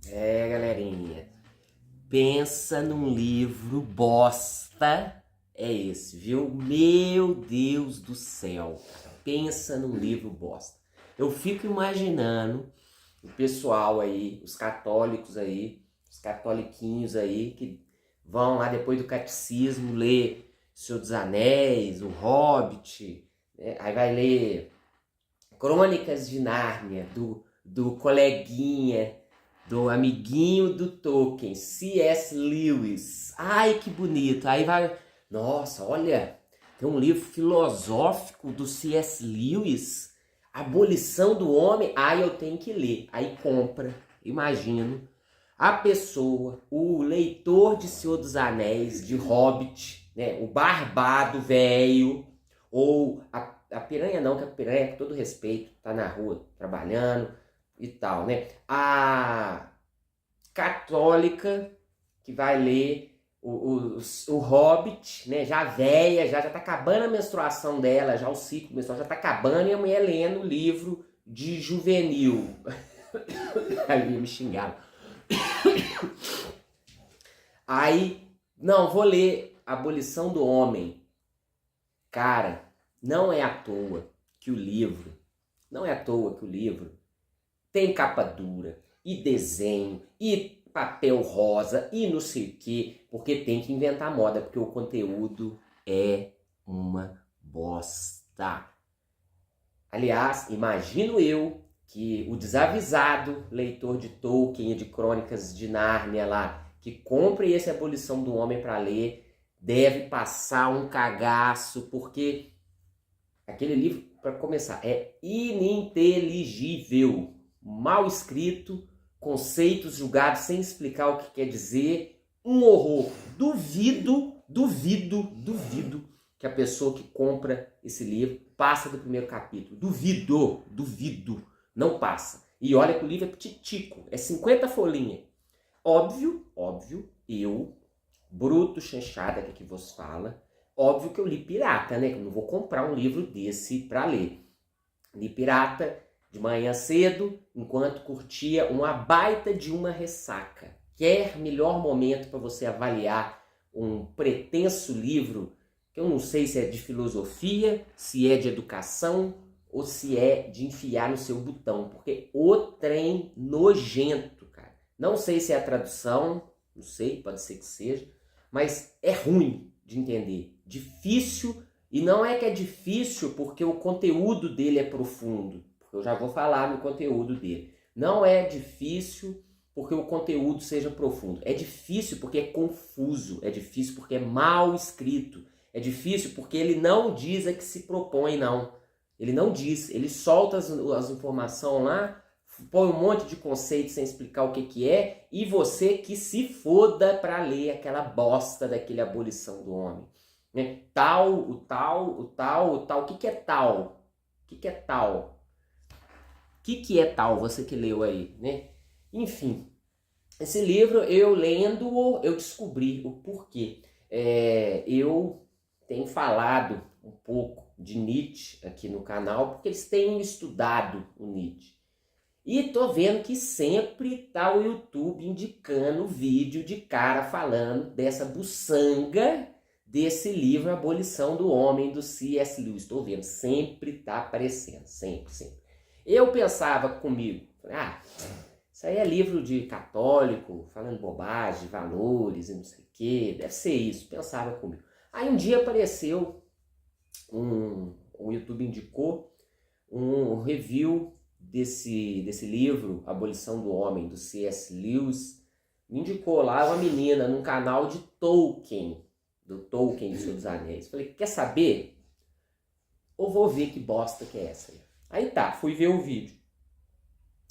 Galerinha, pensa num livro bosta, é esse, viu? Meu Deus do céu, cara, pensa num livro bosta. Eu fico imaginando o pessoal aí, os católicos aí, os catoliquinhos aí, que vão lá depois do catecismo ler Senhor dos Anéis, o Hobbit, né? Aí vai ler Crônicas de Nárnia, do coleguinha, do amiguinho do Tolkien, C.S. Lewis. Ai, que bonito. Aí vai... Nossa, olha, tem um livro filosófico do C.S. Lewis, Abolição do Homem. Ai, eu tenho que ler. Aí compra, imagino, a pessoa, o leitor de Senhor dos Anéis, de Hobbit, né, o barbado velho, ou a piranha não, que a piranha, com todo respeito, tá na rua trabalhando e tal, né? A católica que vai ler o Hobbit, né? Já velha, já tá acabando a menstruação dela, já o ciclo menstrual já tá acabando, e a mulher lendo o livro de juvenil. Aí me xingaram. Aí, não, vou ler Abolição do Homem. Cara, não é à toa que o livro, tem capa dura, e desenho, e papel rosa, e não sei o quê, porque tem que inventar moda, porque o conteúdo é uma bosta. Aliás, imagino eu que o desavisado leitor de Tolkien e de Crônicas de Nárnia lá, que compre esse Abolição do Homem para ler, deve passar um cagaço, porque aquele livro, para começar, é ininteligível, mal escrito, conceitos julgados sem explicar o que quer dizer, um horror. Duvido que a pessoa que compra esse livro passa do primeiro capítulo. Duvido, não passa. E olha que o livro é petitico, é 50 folhinhas. Óbvio, eu, bruto chanchada que vos fala, óbvio que eu li pirata, né? Eu não vou comprar um livro desse para ler. Li pirata de manhã cedo, enquanto curtia uma baita de uma ressaca. Quer melhor momento para você avaliar um pretenso livro, que eu não sei se é de filosofia, se é de educação ou se é de enfiar no seu botão, porque o trem nojento, cara. Não sei se é a tradução, não sei, pode ser que seja, mas é ruim de entender, difícil, e não é que é difícil porque o conteúdo dele é profundo, porque eu já vou falar no conteúdo dele. Não é difícil porque o conteúdo seja profundo, é difícil porque é confuso, é difícil porque é mal escrito, é difícil porque ele não diz a que se propõe, não. Ele não diz, ele solta as informações lá, põe um monte de conceitos sem explicar o que é, e você que se foda para ler aquela bosta daquele Abolição do Homem. Né? O tal. O que é tal? O que é tal? O que é tal, você que leu aí, né? Enfim, esse livro, eu lendo, eu descobri o porquê. Eu tenho falado um pouco de Nietzsche aqui no canal, porque eles têm estudado o Nietzsche. E tô vendo que sempre tá o YouTube indicando vídeo de cara falando dessa buçanga desse livro Abolição do Homem, do C.S. Lewis. Tô vendo, sempre tá aparecendo, sempre. Eu pensava comigo, isso aí é livro de católico, falando bobagem, valores e não sei o que, deve ser isso, pensava comigo. Aí um dia apareceu, o YouTube indicou um review desse livro, Abolição do Homem, do C.S. Lewis. Me indicou lá uma menina num canal de Tolkien, do Tolkien de Senhor dos Anéis. Falei, quer saber? Ou vou ver que bosta que é essa aí. Aí tá, fui ver o vídeo.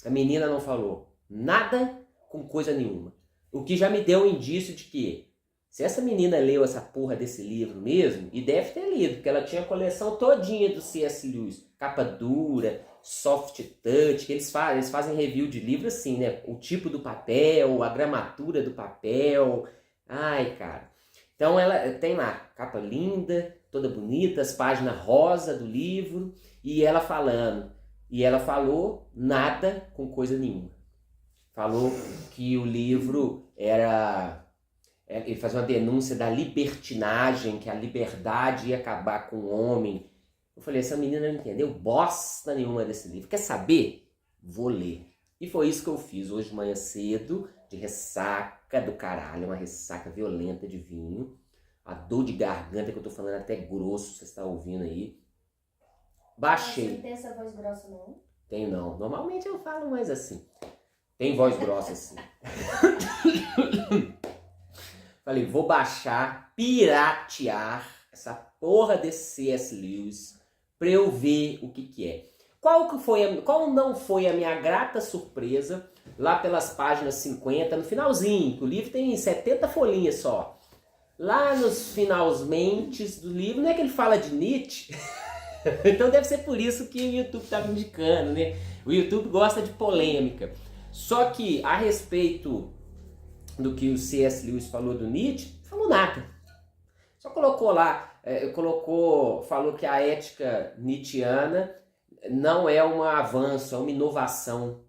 A menina não falou nada com coisa nenhuma. O que já me deu um indício de que, se essa menina leu essa porra desse livro mesmo, e deve ter lido, porque ela tinha a coleção todinha do C.S. Lewis, capa dura, soft touch, que eles fazem review de livro assim, né? O tipo do papel, a gramatura do papel. Ai, cara. Então ela tem lá, capa linda, toda bonita, as páginas rosa do livro, e ela falando. E ela falou nada com coisa nenhuma. falou que o livro ele fazia uma denúncia da libertinagem, que a liberdade ia acabar com o homem. Eu falei, essa menina não entendeu bosta nenhuma desse livro. Quer saber? Vou ler. E foi isso que eu fiz hoje de manhã cedo, de ressaca do caralho, uma ressaca violenta de vinho. A dor de garganta que eu tô falando até grosso, você está ouvindo aí. Baixei. Você não tem essa voz grossa, não? Tenho não. Normalmente eu falo mais assim. Tem voz grossa assim. Falei, vou baixar, piratear essa porra desse C.S. Lewis pra eu ver o que é. Qual não foi a minha grata surpresa lá pelas páginas 50, no finalzinho, que o livro tem 70 folhinhas só. Lá nos finalmente do livro, não é que ele fala de Nietzsche? Então deve ser por isso que o YouTube tá me indicando, né? O YouTube gosta de polêmica. Só que a respeito do que o C.S. Lewis falou do Nietzsche, falou nada. Só colocou lá, falou que a ética nietzschiana não é um avanço, é uma inovação.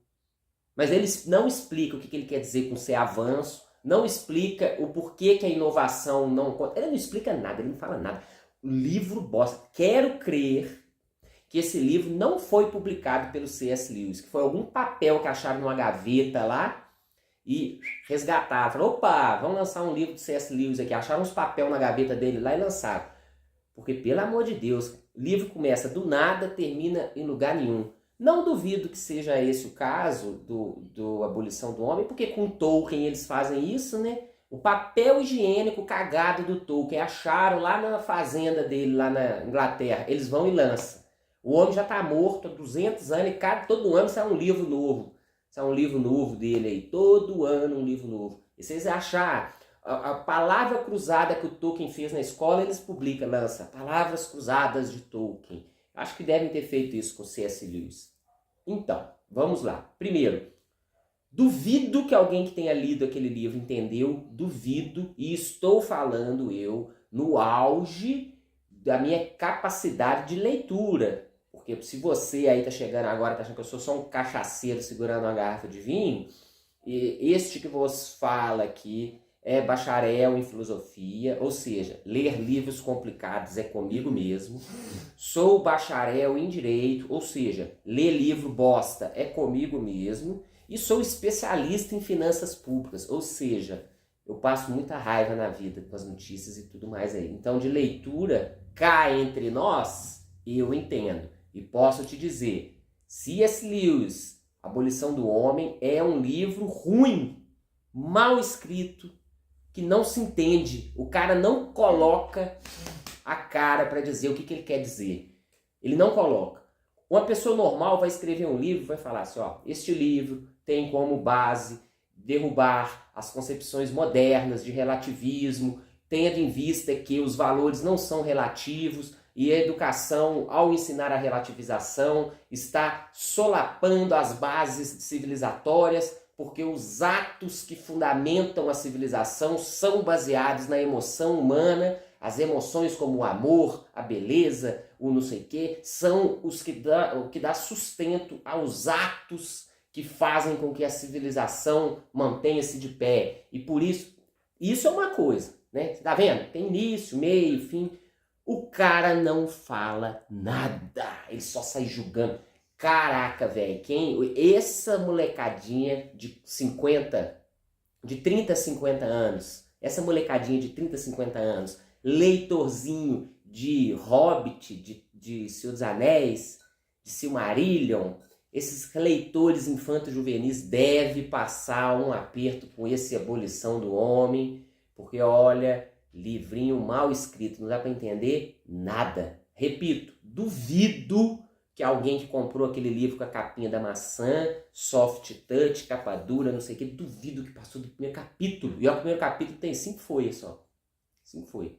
Mas ele não explica o que ele quer dizer com ser avanço, não explica o porquê que a inovação não... Ele não explica nada, ele não fala nada. Livro bosta. Quero crer que esse livro não foi publicado pelo C.S. Lewis, que foi algum papel que acharam numa gaveta lá e resgataram. Falaram, opa, vamos lançar um livro do C.S. Lewis aqui. Acharam uns papel na gaveta dele lá e lançaram. Porque, pelo amor de Deus, o livro começa do nada, termina em lugar nenhum. Não duvido que seja esse o caso do Abolição do Homem, porque com Tolkien eles fazem isso, né? O papel higiênico cagado do Tolkien, acharam lá na fazenda dele, lá na Inglaterra. Eles vão e lançam. O homem já está morto há 200 anos e todo ano sai um livro novo. Sai um livro novo dele aí. Todo ano um livro novo. E vocês acharam a palavra cruzada que o Tolkien fez na escola, eles publicam, lança. Palavras cruzadas de Tolkien. Acho que devem ter feito isso com C.S. Lewis. Então, vamos lá. Primeiro, duvido que alguém que tenha lido aquele livro entendeu, duvido, e estou falando eu no auge da minha capacidade de leitura. Porque se você aí tá chegando agora, tá achando que eu sou só um cachaceiro segurando uma garrafa de vinho, este que vos fala aqui é bacharel em filosofia, ou seja, ler livros complicados é comigo mesmo. Sou bacharel em direito, ou seja, ler livro bosta é comigo mesmo. E sou especialista em finanças públicas, ou seja, eu passo muita raiva na vida com as notícias e tudo mais aí. Então, de leitura, cá entre nós, eu entendo. E posso te dizer, C.S. Lewis, Abolição do Homem, é um livro ruim, mal escrito, que não se entende. O cara não coloca a cara para dizer o que ele quer dizer. Ele não coloca. Uma pessoa normal vai escrever um livro e vai falar assim, ó, este livro tem como base derrubar as concepções modernas de relativismo, tendo em vista que os valores não são relativos e a educação, ao ensinar a relativização, está solapando as bases civilizatórias, porque os atos que fundamentam a civilização são baseados na emoção humana. As emoções como o amor, a beleza, o não sei o quê, são os que dá sustento aos atos que fazem com que a civilização mantenha-se de pé. E por isso é uma coisa, né? Você tá vendo? Tem início, meio, fim. O cara não fala nada. Ele só sai julgando. Caraca, velho, essa molecadinha de 30, 50 anos, essa molecadinha de 30, 50 anos, leitorzinho de Hobbit, de Senhor dos Anéis, de Silmarillion, esses leitores infanto-juvenis devem passar um aperto com esse Abolição do Homem, porque olha, livrinho mal escrito, não dá para entender nada. Repito, duvido que alguém que comprou aquele livro com a capinha da maçã, soft touch, capa dura, não sei o que, duvido que passou do primeiro capítulo. E o primeiro capítulo tem 5 folhas só. 5 folhas.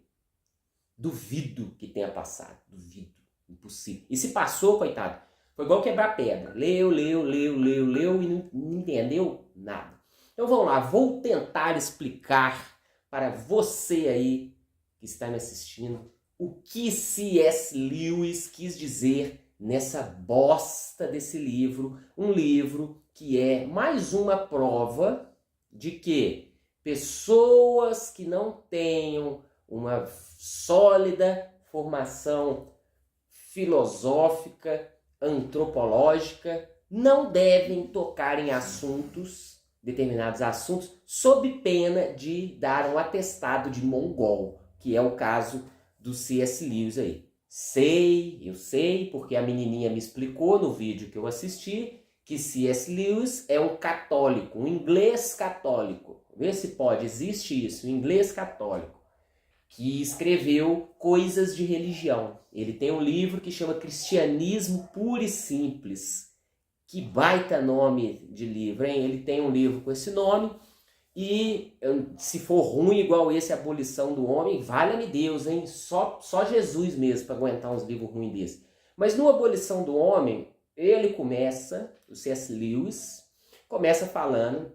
Duvido que tenha passado. Duvido. Impossível. E se passou, coitado, foi igual quebrar pedra. Leu e não entendeu nada. Então vamos lá, vou tentar explicar para você aí que está me assistindo o que C.S. Lewis quis dizer nessa bosta desse livro, um livro que é mais uma prova de que pessoas que não tenham uma sólida formação filosófica, antropológica, não devem tocar em assuntos, determinados assuntos, sob pena de dar um atestado de mongol, que é o caso do C.S. Lewis aí. Eu sei, porque a menininha me explicou no vídeo que eu assisti, que C.S. Lewis é um católico, um inglês católico. Vê se pode, existe isso, um inglês católico, que escreveu coisas de religião. Ele tem um livro que chama Cristianismo Puro e Simples. Que baita nome de livro, hein? Ele tem um livro com esse nome e se for ruim igual esse, Abolição do Homem, valha-me Deus, hein? Só Jesus mesmo para aguentar uns livros ruins desse. Mas no Abolição do Homem, ele começa, o C.S. Lewis, começa falando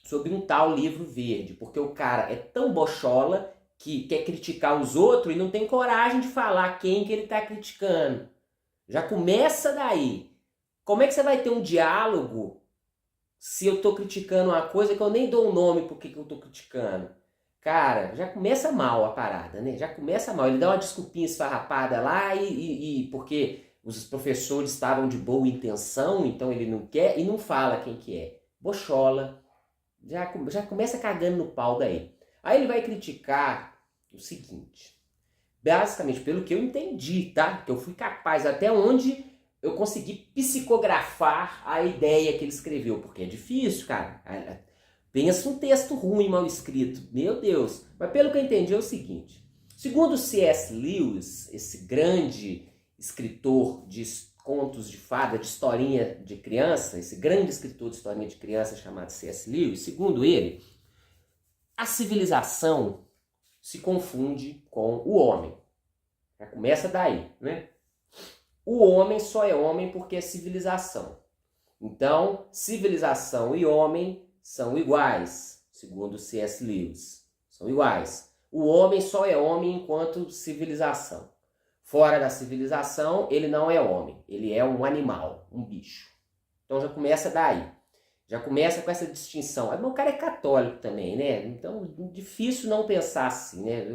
sobre um tal livro verde, porque o cara é tão bochola que quer criticar os outros e não tem coragem de falar quem que ele está criticando. Já começa daí. Como é que você vai ter um diálogo se eu estou criticando uma coisa que eu nem dou um nome por que eu estou criticando? Cara, já começa mal a parada, né? Já começa mal. Ele dá uma desculpinha esfarrapada lá e porque os professores estavam de boa intenção, então ele não quer e não fala quem que é. Bochola. Já começa cagando no pau daí. Aí ele vai criticar o seguinte. Basicamente, pelo que eu entendi, tá? Que eu fui capaz até onde eu consegui psicografar a ideia que ele escreveu, porque é difícil, cara. Pensa um texto ruim, mal escrito. Meu Deus. Mas pelo que eu entendi é o seguinte. Segundo C.S. Lewis, esse grande escritor de contos de fada, de historinha de criança, esse grande escritor de historinha de criança chamado C.S. Lewis, segundo ele, a civilização se confunde com o homem. Já começa daí, né? O homem só é homem porque é civilização. Então, civilização e homem são iguais, segundo C.S. Lewis. São iguais. O homem só é homem enquanto civilização. Fora da civilização, ele não é homem. Ele é um animal, um bicho. Então já começa daí. Já começa com essa distinção. Mas o cara é católico também, né? Então, difícil não pensar assim, né?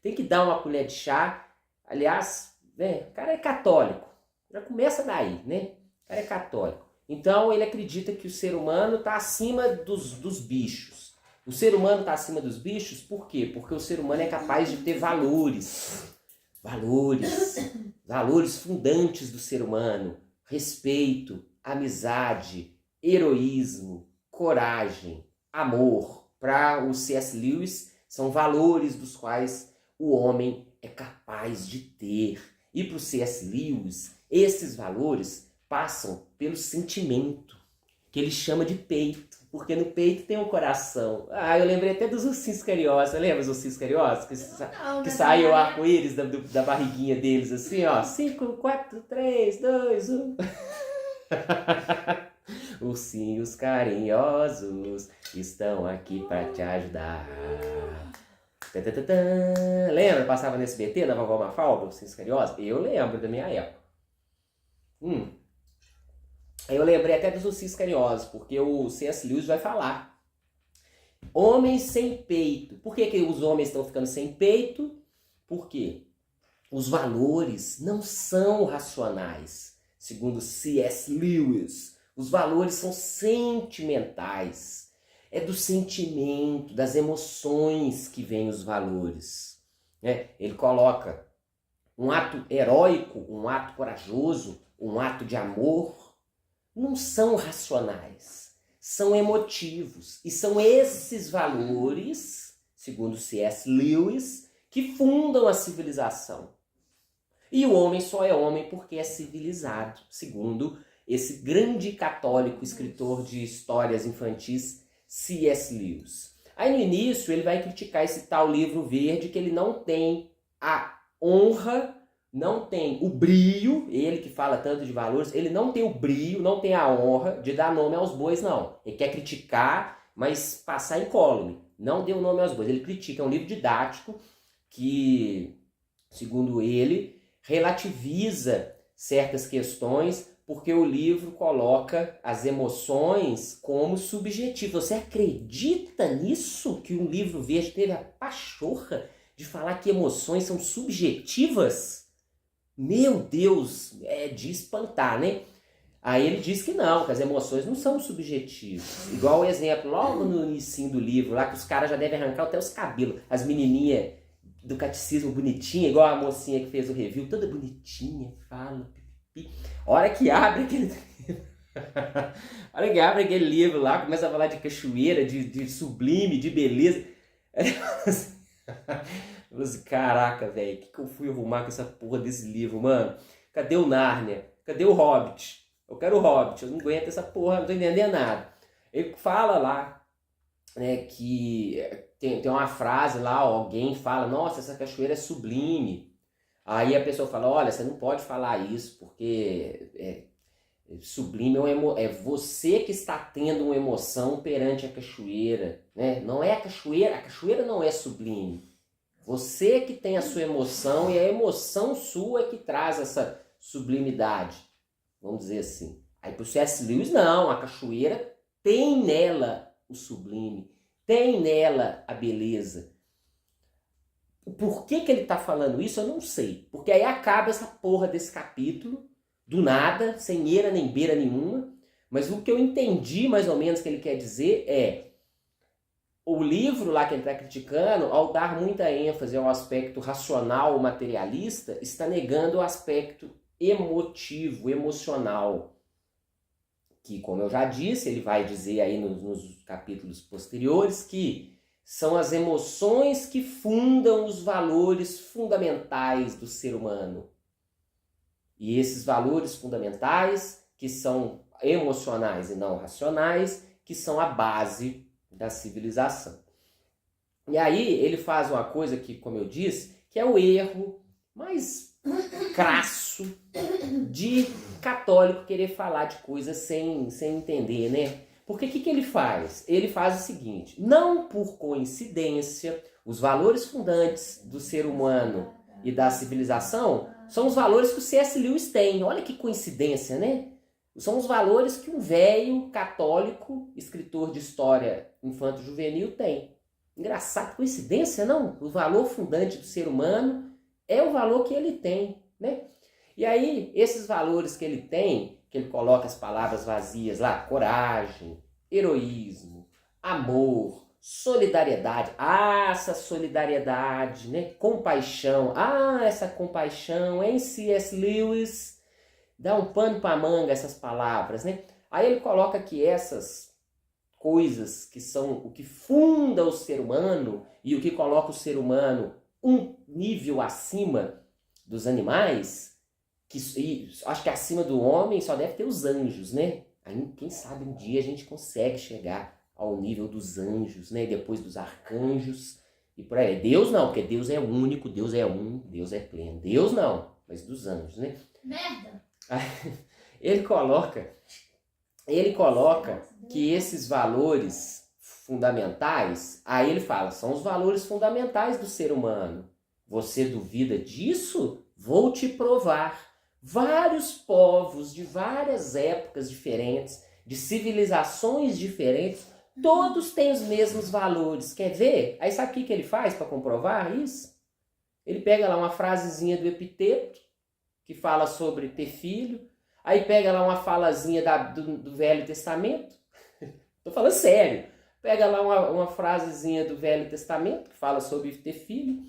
Tem que dar uma colher de chá. Aliás, né? O cara é católico. Já começa daí, né? O cara é católico. Então ele acredita que o ser humano está acima dos bichos. O ser humano está acima dos bichos por quê? Porque o ser humano é capaz de ter valores. Valores fundantes do ser humano. Respeito, amizade, heroísmo, coragem, amor. Para o C.S. Lewis, são valores dos quais o homem é capaz de ter. E para o C.S. Lewis, esses valores passam pelo sentimento, que ele chama de peito, porque no peito tem um coração. Eu lembrei até dos ursinhos carinhosos. Você lembra dos ursinhos carinhosos? Que saiu o arco-íris da barriguinha deles, assim, ó. 5, 4, 3, 2, 1. Ursinhos carinhosos estão aqui para te ajudar. Lembra? Passava no SBT, na Vovó Mafalda, Ursinhos Carinhosos? Eu lembro da minha época. Eu lembrei até dos Ursinhos Carinhosos, porque o C.S. Lewis vai falar. Homens sem peito. Por que os homens estão ficando sem peito? Porque os valores não são racionais, segundo C.S. Lewis. Os valores são sentimentais. É do sentimento, das emoções que vêm os valores. Ele coloca um ato heróico, um ato corajoso, um ato de amor. Não são racionais, são emotivos. E são esses valores, segundo C.S. Lewis, que fundam a civilização. E o homem só é homem porque é civilizado, segundo esse grande católico escritor de histórias infantis, C.S. Lewis. Aí no início ele vai criticar esse tal livro verde, que ele não tem a honra, não tem o brio, ele que fala tanto de valores, ele não tem o brio, não tem a honra de dar nome aos bois, não. Ele quer criticar, mas passar incólume. Não deu nome aos bois. Ele critica, é um livro didático que, segundo ele, relativiza certas questões porque o livro coloca as emoções como subjetivas. Você acredita nisso? Que um livro verde teve a pachorra de falar que emoções são subjetivas? Meu Deus, é de espantar, né? Aí ele diz que não, que as emoções não são subjetivas. Igual o exemplo, logo no início do livro, lá que os caras já devem arrancar até os cabelos. As menininhas do catecismo bonitinha, igual a mocinha que fez o review, toda bonitinha, fala, pipi. Hora que abre aquele... Hora que abre aquele livro lá, começa a falar de cachoeira, de sublime, de beleza. Eu falei assim, caraca, velho, o que eu fui arrumar com essa porra desse livro, mano? Cadê o Nárnia? Cadê o Hobbit? Eu quero o Hobbit, eu não aguento essa porra, não tô entendendo nada. Ele fala lá, né, que tem uma frase lá, alguém fala, nossa, essa cachoeira é sublime. Aí a pessoa fala, olha, você não pode falar isso, porque sublime é você que está tendo uma emoção perante a cachoeira, né? Não é a cachoeira não é sublime. Você que tem a sua emoção e a emoção sua é que traz essa sublimidade, vamos dizer assim. Aí pro C.S. Lewis não, a cachoeira tem nela o sublime, tem nela a beleza. Por que ele está falando isso eu não sei, porque aí acaba essa porra desse capítulo, do nada, sem eira nem beira nenhuma, mas o que eu entendi mais ou menos que ele quer dizer é o livro lá que ele está criticando, ao dar muita ênfase ao aspecto racional, materialista, está negando o aspecto emotivo, emocional. Que, como eu já disse, ele vai dizer aí nos capítulos posteriores que são as emoções que fundam os valores fundamentais do ser humano. E esses valores fundamentais, que são emocionais e não racionais, que são a base da civilização. E aí ele faz uma coisa que, como eu disse, que é o erro mais crasso de católico querer falar de coisas sem entender, né? Porque o que ele faz? Ele faz o seguinte, não por coincidência, os valores fundantes do ser humano e da civilização são os valores que o C.S. Lewis tem. Olha que coincidência, né? São os valores que um velho católico, escritor de história infanto-juvenil tem. Engraçado, coincidência, não? O valor fundante do ser humano é o valor que ele tem, né? E aí, esses valores que ele tem, que ele coloca as palavras vazias lá, coragem, heroísmo, amor, solidariedade, essa solidariedade, né? Compaixão, essa compaixão, em C.S. Lewis, dá um pano para manga essas palavras, né? Aí ele coloca que essas coisas que são o que funda o ser humano e o que coloca o ser humano um nível acima dos animais, e acho que acima do homem só deve ter os anjos, né? Aí, quem sabe um dia a gente consegue chegar ao nível dos anjos, né? Depois dos arcanjos e por aí. Deus não, porque Deus é único, Deus é um, Deus é pleno. Deus não, mas dos anjos, né? Merda! Ele coloca que esses valores fundamentais, aí ele fala, são os valores fundamentais do ser humano. Você duvida disso? Vou te provar. Vários povos de várias épocas diferentes, de civilizações diferentes, todos têm os mesmos valores. Quer ver? Aí sabe o que ele faz para comprovar isso? Ele pega lá uma frasezinha do Epiteto, que fala sobre ter filho, aí pega lá uma falazinha do Velho Testamento, tô falando sério, pega lá uma frasezinha do Velho Testamento, que fala sobre ter filho,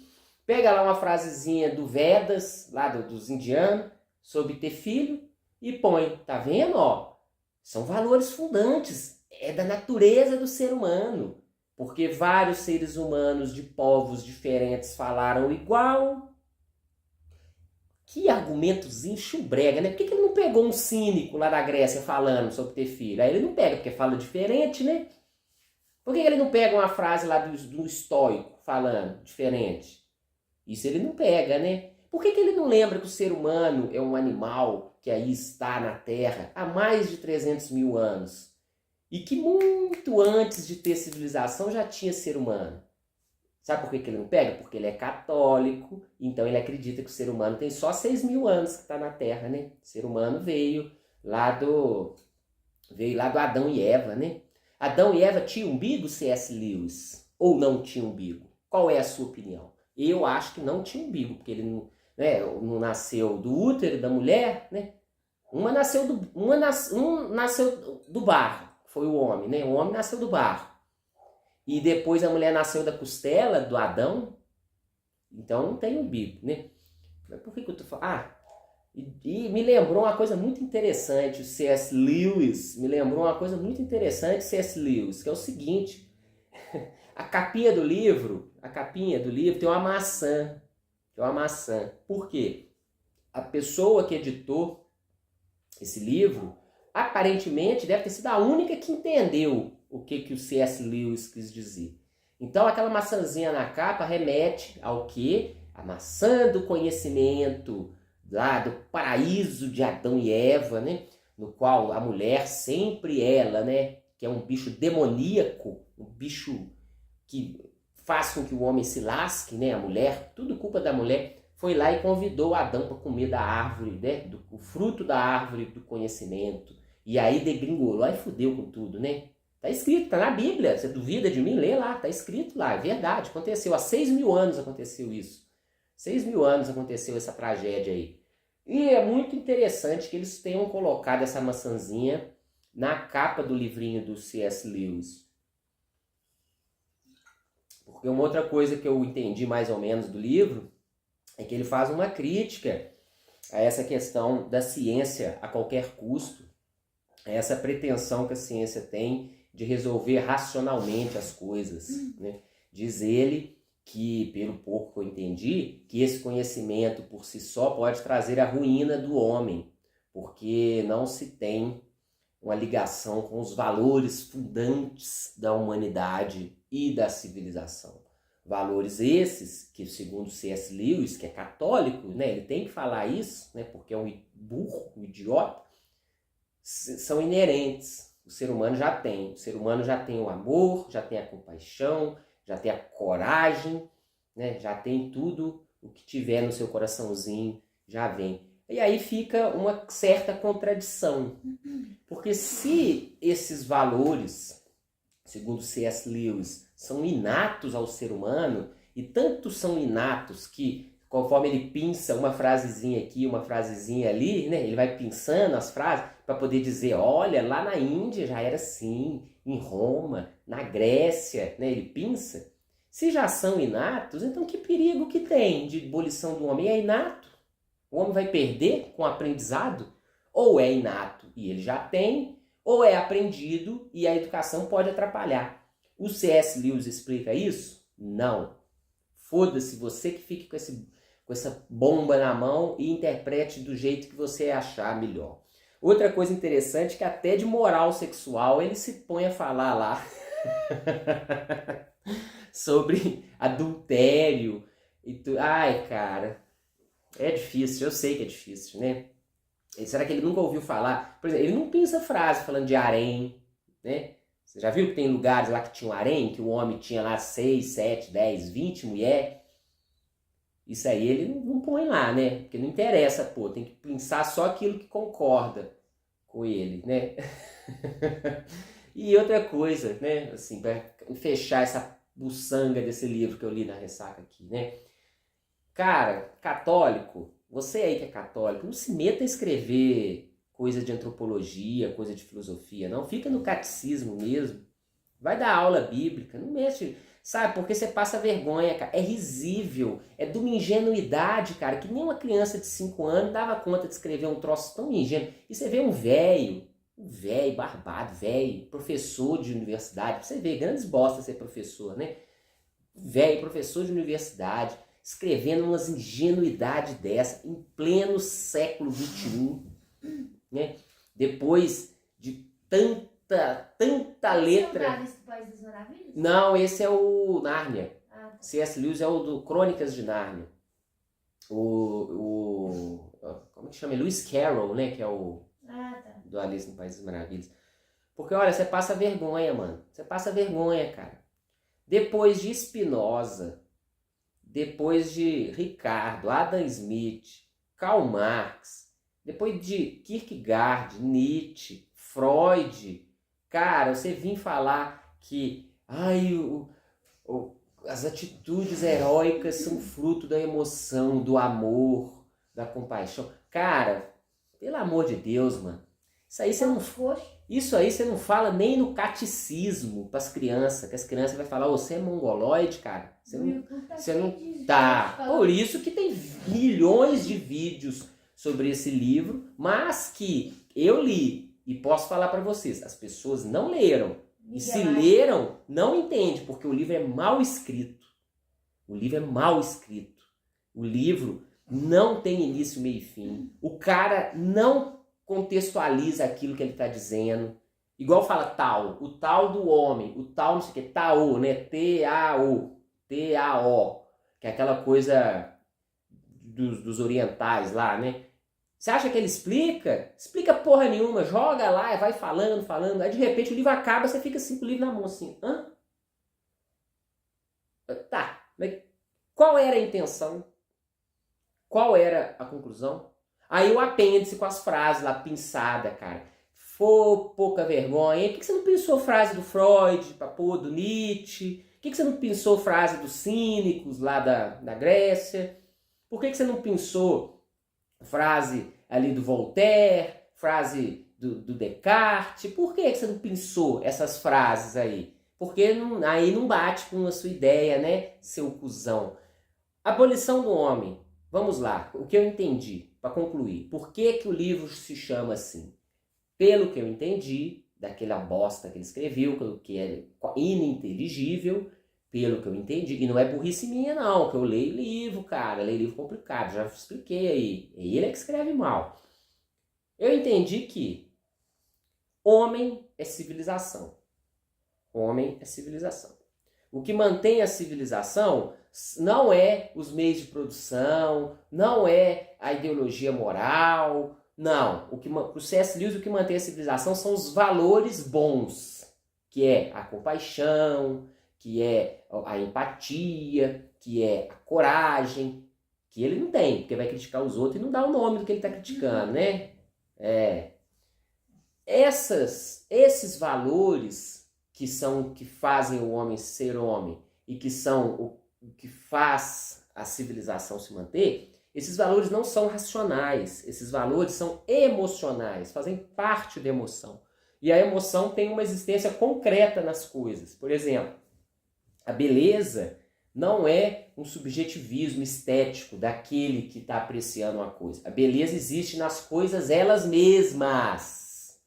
pega lá uma frasezinha do Vedas, lá dos indianos, sobre ter filho, e põe, tá vendo, ó? São valores fundantes, é da natureza do ser humano, porque vários seres humanos de povos diferentes falaram igual. Que argumentozinho chubrega, né? Por que ele não pegou um cínico lá da Grécia falando sobre ter filho? Aí ele não pega, porque fala diferente, né? Por que ele não pega uma frase lá do estoico falando diferente? Isso ele não pega, né? Por que ele não lembra que o ser humano é um animal que aí está na Terra há mais de 300 mil anos? E que muito antes de ter civilização já tinha ser humano. Sabe por que ele não pega? Porque ele é católico, então ele acredita que o ser humano tem só 6 mil anos que está na Terra, né? O ser humano veio veio lá do Adão e Eva, né? Adão e Eva tinham umbigo, C.S. Lewis? Ou não tinham umbigo? Qual é a sua opinião? Eu acho que não tinha umbigo, porque ele não, né, não nasceu do útero da mulher, né? Um nasceu do barro, foi o homem, né? O homem nasceu do barro. E depois a mulher nasceu da costela do Adão. Então não tem umbigo, né? Mas por que eu tô falando? E me lembrou uma coisa muito interessante, o C.S. Lewis, me lembrou uma coisa muito interessante, C.S. Lewis, que é o seguinte, a capinha do livro tem uma maçã, Por quê? A pessoa que editou esse livro, aparentemente deve ter sido a única que entendeu o que o C.S. Lewis quis dizer. Então aquela maçãzinha na capa remete ao quê? A maçã do conhecimento, lá do paraíso de Adão e Eva, né? No qual a mulher sempre ela, né? Que é um bicho demoníaco, um bicho que faz com que o homem se lasque, né? A mulher, tudo culpa da mulher, foi lá e convidou Adão para comer da árvore, né? O fruto da árvore do conhecimento. E aí degringolou, aí fudeu com tudo, né? Tá escrito, tá na Bíblia. Você duvida de mim? Lê lá, tá escrito lá, é verdade, aconteceu. Há 6.000 anos aconteceu isso. 6.000 anos aconteceu essa tragédia aí. E é muito interessante que eles tenham colocado essa maçãzinha na capa do livrinho do C.S. Lewis. Porque uma outra coisa que eu entendi mais ou menos do livro é que ele faz uma crítica a essa questão da ciência a qualquer custo, a essa pretensão que a ciência tem de resolver racionalmente as coisas, né? Diz ele que, pelo pouco que eu entendi, que esse conhecimento por si só pode trazer a ruína do homem, porque não se tem uma ligação com os valores fundantes da humanidade e da civilização. Valores esses que, segundo C.S. Lewis, que é católico, né, ele tem que falar isso, né, porque é um burro, um idiota, são inerentes. O ser humano já tem. O ser humano já tem o amor, já tem a compaixão, já tem a coragem, né, já tem tudo o que tiver no seu coraçãozinho, já vem. E aí fica uma certa contradição. Porque se esses valores, segundo C.S. Lewis, são inatos ao ser humano, e tanto são inatos que, conforme ele pinça uma frasezinha aqui, uma frasezinha ali, né, ele vai pinçando as frases para poder dizer, olha, lá na Índia já era assim, em Roma, na Grécia, né, ele pinça. Se já são inatos, então que perigo que tem de abolição do homem? É inato? O homem vai perder com o aprendizado? Ou é inato e ele já tem, ou é aprendido e a educação pode atrapalhar. O C.S. Lewis explica isso? Não. Foda-se, você que fique com essa bomba na mão e interprete do jeito que você achar melhor. Outra coisa interessante é que até de moral sexual ele se põe a falar lá sobre adultério e tudo. Ai, cara, é difícil, eu sei que é difícil, né? Será que ele nunca ouviu falar? Por exemplo, ele não pensa frase falando de harém, né? Você já viu que tem lugares lá que tinha um harém, que o homem tinha lá 6, 7, 10, 20 mulheres? Isso aí ele não põe lá, né? Porque não interessa, pô. Tem que pensar só aquilo que concorda com ele, né? E outra coisa, né? Assim, para fechar essa buçanga desse livro que eu li na ressaca aqui, né? Cara, católico, você aí que é católico, não se meta a escrever coisa de antropologia, coisa de filosofia, não. Fica no catecismo mesmo. Vai dar aula bíblica, não mexe, sabe? Porque você passa vergonha, cara. É risível, é de uma ingenuidade, cara, que nem uma criança de 5 anos dava conta de escrever um troço tão ingênuo. E você vê um velho barbado, velho, professor de universidade, você vê grandes bostas ser professor, né? Velho, professor de universidade, escrevendo umas ingenuidades dessa, em pleno século XXI, né? Depois de tanta letra. Você é o Alice do País das Maravilhas? Não, esse é o Nárnia. Ah, tá. C.S. Lewis é o do Crônicas de Nárnia. Como que chama? Lewis Carroll, né? Que é o Ah, tá. do Alice no País das Maravilhas. Porque, olha, você passa vergonha, mano. Você passa vergonha, cara. Depois de Spinoza, depois de Ricardo, Adam Smith, Karl Marx, depois de Kierkegaard, Nietzsche, Freud, cara, você vir falar que as atitudes heróicas são fruto da emoção, do amor, da compaixão. Cara, pelo amor de Deus, mano. Isso aí você não fala nem no catecismo para as crianças, que as crianças vão falar, você é mongoloide, cara. Você não tá. Por isso que tem milhões de vídeos sobre esse livro, mas que eu li e posso falar para vocês, as pessoas não leram. E se leram, não entende, porque o livro é mal escrito. O livro é mal escrito. O livro não tem início, meio e fim. O cara não contextualiza aquilo que ele está dizendo. Igual fala tal, o tal do homem, o tal não sei o que, Tao, né? T-A-O, T-A-O, que é aquela coisa dos orientais lá, né? Você acha que ele explica? Explica porra nenhuma, joga lá, vai falando, aí de repente o livro acaba, você fica assim com o livro na mão, assim, hã? Tá, mas qual era a intenção? Qual era a conclusão? Aí o apêndice com as frases lá, pinçada, cara. Pouca vergonha. Por que você não pensou frase do Freud, do Nietzsche? Por que você não pensou frase dos cínicos lá da Grécia? Por que você não pensou frase ali do Voltaire, frase do Descartes? Por que você não pensou essas frases aí? Porque aí não bate com a sua ideia, né, seu cuzão. Abolição do homem. Vamos lá, o que eu entendi, para concluir. Por que o livro se chama assim? Pelo que eu entendi, daquela bosta que ele escreveu, que é ininteligível, pelo que eu entendi, e não é burrice minha não, que eu leio livro, cara, leio livro complicado, já expliquei aí, ele é que escreve mal. Eu entendi que homem é civilização. Homem é civilização. O que mantém a civilização não é os meios de produção, não é a ideologia moral, não. O C.S. Lewis, o que mantém a civilização são os valores bons, que é a compaixão, que é a empatia, que é a coragem, que ele não tem, porque vai criticar os outros e não dá o nome do que ele está criticando, né? Esses valores que fazem o homem ser homem e que são o que faz a civilização se manter, esses valores não são racionais, esses valores são emocionais, fazem parte da emoção. E a emoção tem uma existência concreta nas coisas. Por exemplo, a beleza não é um subjetivismo estético daquele que está apreciando uma coisa. A beleza existe nas coisas elas mesmas.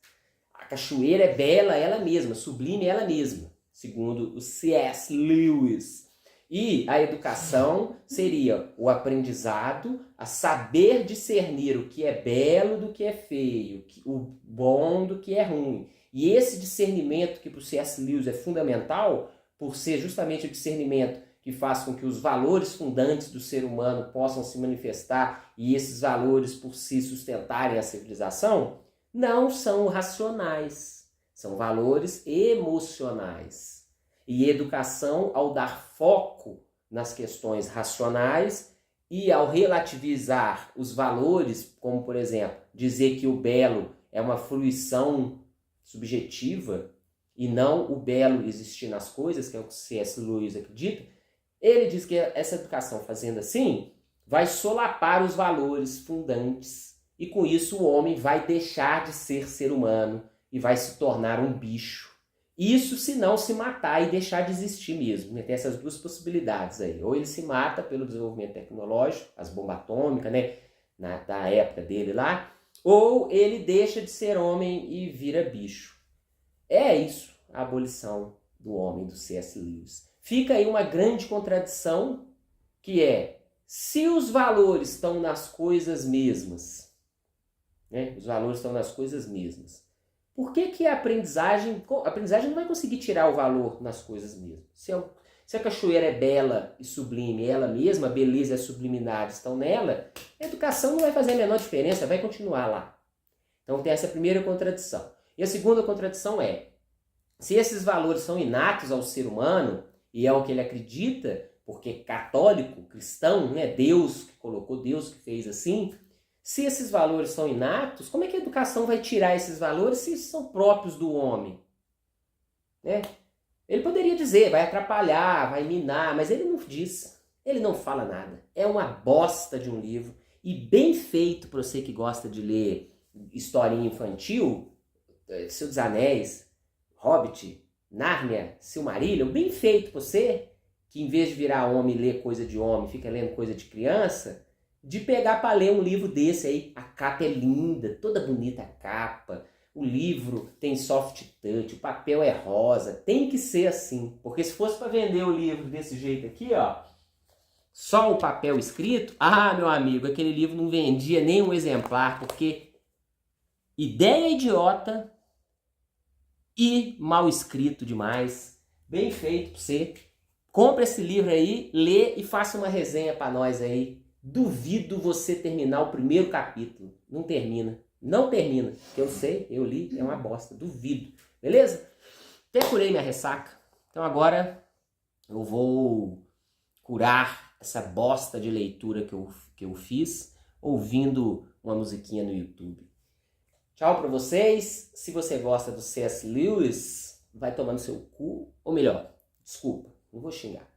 A cachoeira é bela ela mesma, sublime ela mesma, segundo o C.S. Lewis. E a educação seria o aprendizado a saber discernir o que é belo do que é feio, o bom do que é ruim. E esse discernimento que para o C.S. Lewis é fundamental, por ser justamente o discernimento que faz com que os valores fundantes do ser humano possam se manifestar e esses valores por si sustentarem a civilização, não são racionais, são valores emocionais. E educação, ao dar foco nas questões racionais e ao relativizar os valores, como por exemplo, dizer que o belo é uma fruição subjetiva e não o belo existir nas coisas, que é o que C.S. Lewis acredita, ele diz que essa educação fazendo assim vai solapar os valores fundantes e com isso o homem vai deixar de ser humano e vai se tornar um bicho. Isso se não se matar e deixar de existir mesmo. Tem essas duas possibilidades aí. Ou ele se mata pelo desenvolvimento tecnológico, as bombas atômicas, né, da época dele lá, ou ele deixa de ser homem e vira bicho. É isso, a abolição do homem, do C.S. Lewis. Fica aí uma grande contradição, que é, se os valores estão nas coisas mesmas, né, os valores estão nas coisas mesmas, por que a aprendizagem não vai conseguir tirar o valor nas coisas mesmas? Se a cachoeira é bela e sublime, ela mesma, a beleza e a sublimidade estão nela, a educação não vai fazer a menor diferença, vai continuar lá. Então tem essa primeira contradição. E a segunda contradição é, se esses valores são inatos ao ser humano, e é o que ele acredita, porque católico, cristão, né, Deus que colocou, Deus que fez assim, Se esses valores são inatos, como é que a educação vai tirar esses valores se são próprios do homem? Né? Ele poderia dizer, vai atrapalhar, vai minar, mas ele não diz. Ele não fala nada. É uma bosta de um livro. E bem feito para você que gosta de ler historinha infantil, Senhor dos Anéis, Hobbit, Nárnia, Silmarillion, bem feito para você, que em vez de virar homem e ler coisa de homem, fica lendo coisa de criança, de pegar para ler um livro desse aí. A capa é linda, toda bonita a capa, o livro tem soft touch, o papel é rosa, tem que ser assim, porque se fosse para vender o livro desse jeito aqui, ó, só o papel escrito, meu amigo, aquele livro não vendia nem um exemplar, porque ideia idiota e mal escrito demais, bem feito para você. Compre esse livro aí, lê e faça uma resenha para nós aí. Duvido você terminar o primeiro capítulo. Não termina. Não termina. Que eu sei, eu li, é uma bosta. Duvido. Beleza? Até curei minha ressaca. Então agora eu vou curar essa bosta de leitura que eu fiz ouvindo uma musiquinha no YouTube. Tchau pra vocês. Se você gosta do C.S. Lewis, vai tomar no seu cu. Ou melhor, desculpa, não vou xingar.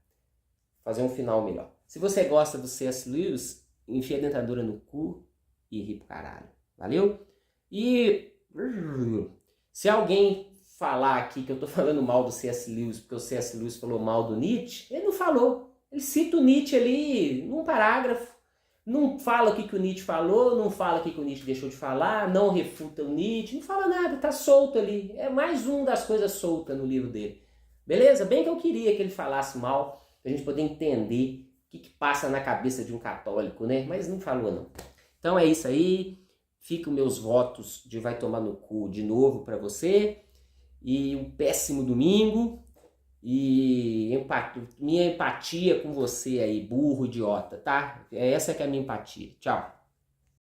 Vou fazer um final melhor. Se você gosta do C.S. Lewis, enfia a dentadura no cu e ri pro caralho. Valeu? E se alguém falar aqui que eu tô falando mal do C.S. Lewis porque o C.S. Lewis falou mal do Nietzsche, ele não falou. Ele cita o Nietzsche ali num parágrafo. Não fala o que o Nietzsche falou, não fala o que o Nietzsche deixou de falar, não refuta o Nietzsche, não fala nada, tá solto ali. É mais uma das coisas soltas no livro dele. Beleza? Bem que eu queria que ele falasse mal, pra gente poder entender o que passa na cabeça de um católico, né? Mas não falou, não. Então é isso aí. Ficam meus votos de vai tomar no cu de novo pra você. E um péssimo domingo. E minha empatia com você aí, burro, idiota, tá? Essa que é a minha empatia. Tchau.